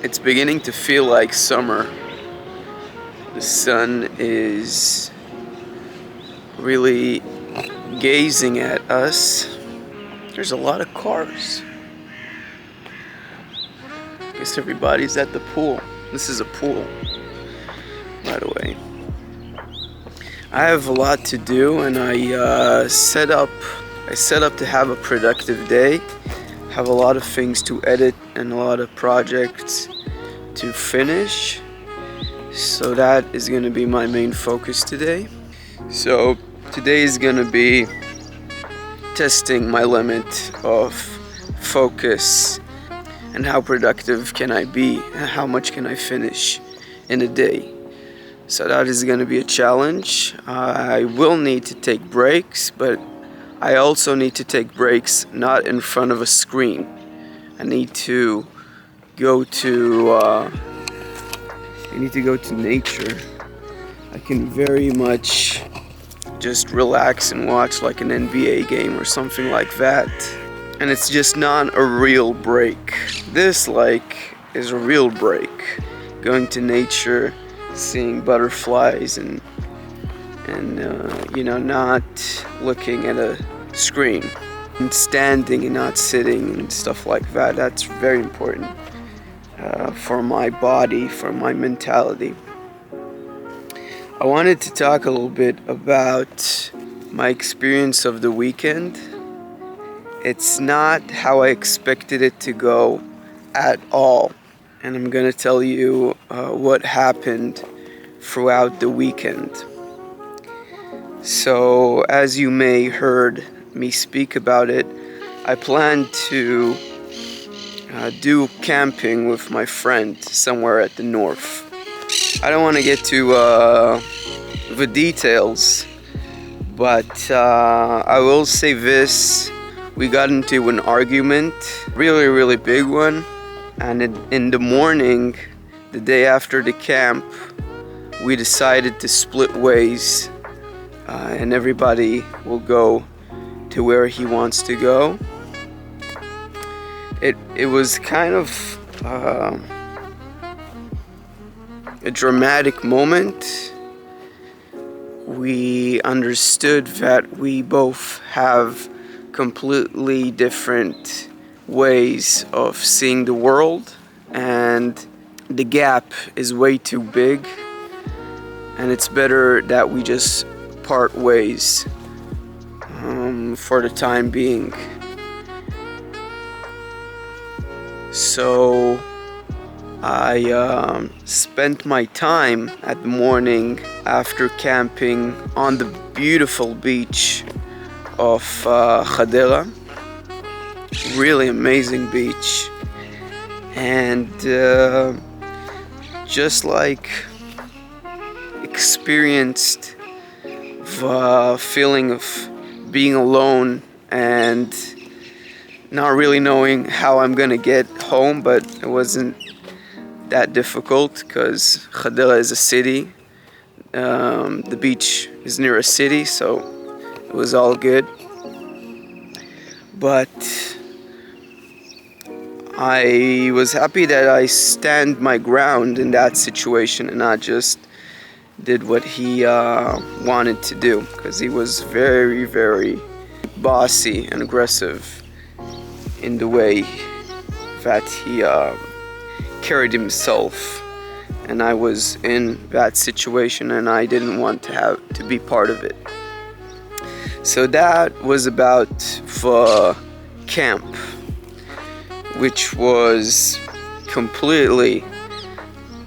It's beginning to feel like summer. The sun is really gazing at us. There's a lot of cars. Guess everybody's at the pool. This is a pool, by the way. I have a lot to do, and I set up to have a productive day. Have a lot of things to edit and a lot of projects to finish. So that is going to be my main focus today. So today is going to be testing my limit of focus and how productive can I be and how much can I finish in a day. So that is going to be a challenge. I will need to take breaks, but I also need to take breaks not in front of a screen. I need to go to nature. I can very much just relax and watch like an NBA game or something like that. And it's just not a real break. This is a real break. Going to nature, seeing butterflies and not looking at a screen and standing and not sitting and stuff like that. That's very important for my body, for my mentality. I wanted to talk a little bit about my experience of the weekend. It's not how I expected it to go at all, and I'm gonna tell you what happened throughout the weekend. So, as you may heard me speak about it, I plan to do camping with my friend somewhere at the north. I don't want to get to the details, but I will say this. We got into an argument, really, really big one, and in the morning, the day after the camp, we decided to split ways. And everybody will go to where he wants to go. It was kind of a dramatic moment. We understood that we both have completely different ways of seeing the world, and the gap is way too big, and it's better that we just part ways for the time being. So I spent my time at the morning after camping on the beautiful beach of Hadera. Really amazing beach, and just like experienced the feeling of being alone and not really knowing how I'm gonna get home, but it wasn't that difficult because Hadera is a city. The beach is near a city, so it was all good. But I was happy that I stand my ground in that situation and not just did what he wanted to do, because he was very, very bossy and aggressive in the way that he carried himself, and I was in that situation and I didn't want to have to be part of it. So that was about the camp, which was completely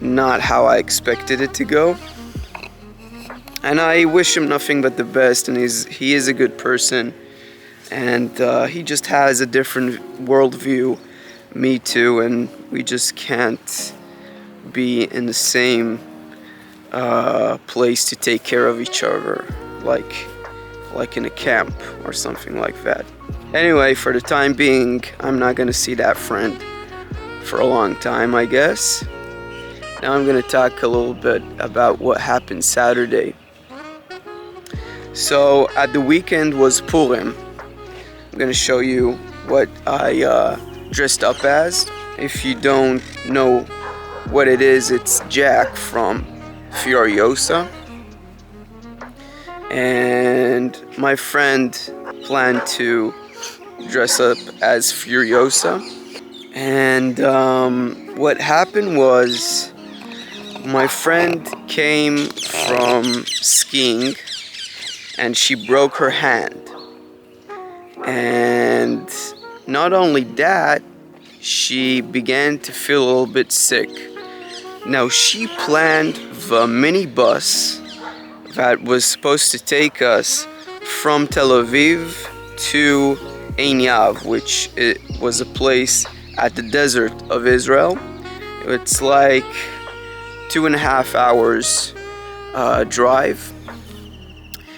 not how I expected it to go. And I wish him nothing but the best, and he is a good person, and he just has a different worldview, me too, and we just can't be in the same place to take care of each other, like in a camp or something like that. Anyway, for the time being, I'm not gonna see that friend for a long time, I guess. Now I'm gonna talk a little bit about what happened Saturday. So at the weekend was Purim. I'm gonna show you what I dressed up as. If you don't know what it is, it's Jack from Furiosa. And my friend planned to dress up as Furiosa. And what happened was, my friend came from skiing and she broke her hand. And not only that, she began to feel a little bit sick. Now, she planned the minibus that was supposed to take us from Tel Aviv to Ein Yav, which it was a place at the desert of Israel. It's like 2.5 hours drive,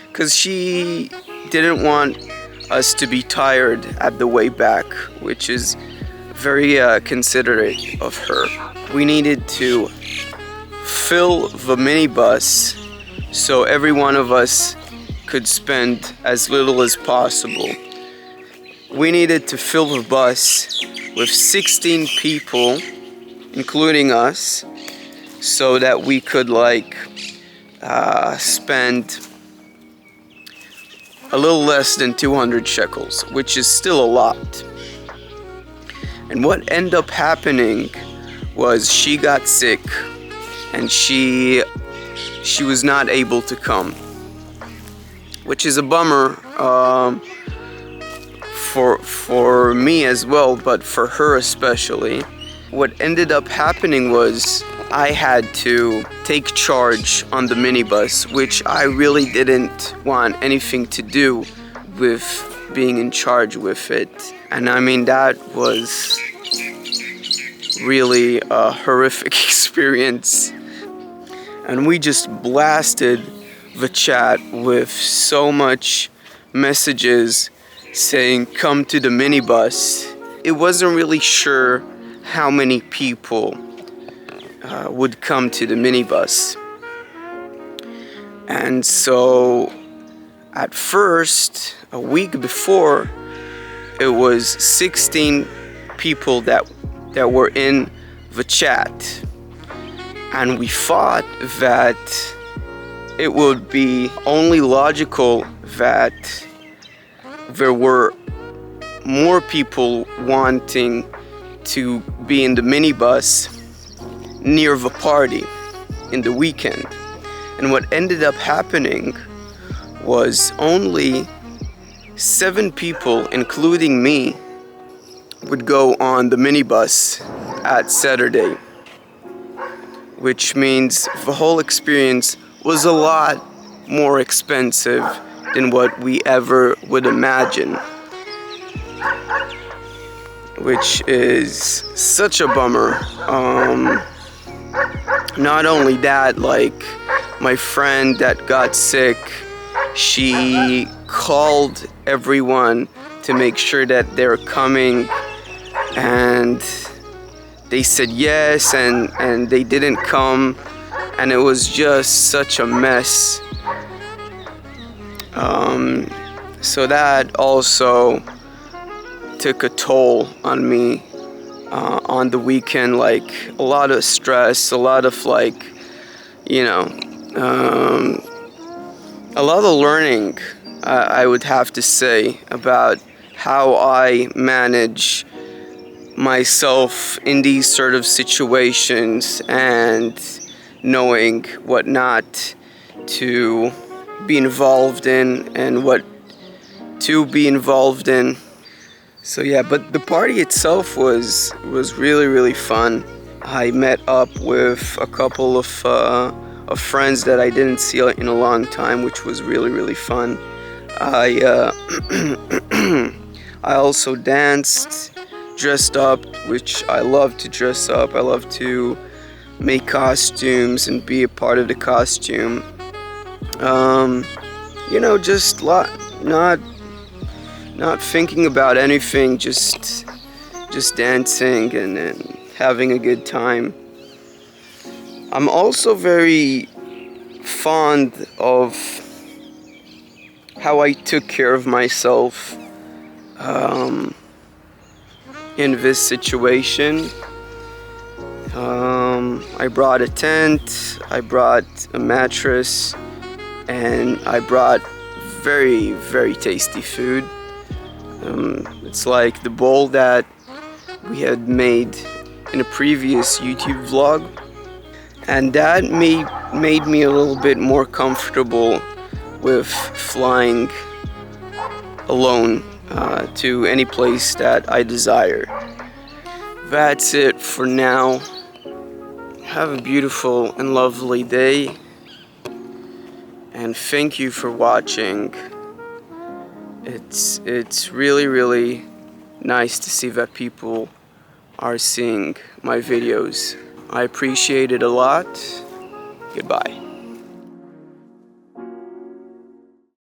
because she didn't want us to be tired at the way back, which is very considerate of her. We needed to fill the minibus so every one of us could spend as little as possible. We needed to fill the bus with 16 people, including us, so that we could spend a little less than 200 shekels, which is still a lot. And what ended up happening was she got sick and she was not able to come, which is a bummer for me as well, but for her especially. What ended up happening was I had to take charge on the minibus, which I really didn't want anything to do with being in charge with it. And I mean, that was really a horrific experience. And we just blasted the chat with so much messages saying, "Come to the minibus." It wasn't really sure how many people would come to the minibus. And so at first, a week before, it was 16 people that were in the chat. And we thought that it would be only logical that there were more people wanting to be in the minibus near the party in the weekend. And what ended up happening was only 7 people, including me, would go on the minibus at Saturday, which means the whole experience was a lot more expensive than what we ever would imagine, which is such a bummer. Not only that, my friend that got sick, she called everyone to make sure that they're coming, and they said yes, and they didn't come, and it was just such a mess. So that also took a toll on me on the weekend, a lot of stress, a lot of a lot of learning, I would have to say, about how I manage myself in these sort of situations and knowing what not to be involved in and what to be involved in. So yeah, but the party itself was really, really fun. I met up with a couple of friends that I didn't see in a long time, which was really, really fun. I also danced, dressed up, which I love to dress up. I love to make costumes and be a part of the costume. Just not thinking about anything, just dancing and having a good time. I'm also very fond of how I took care of myself in this situation. I brought a tent, I brought a mattress, and I brought very, very tasty food. It's like the bowl that we had made in a previous YouTube vlog, and that made me a little bit more comfortable with flying alone to any place that I desire. That's it for now. Have a beautiful and lovely day, and thank you for watching. It's really nice to see that people are seeing my videos. I appreciate it a lot. Goodbye.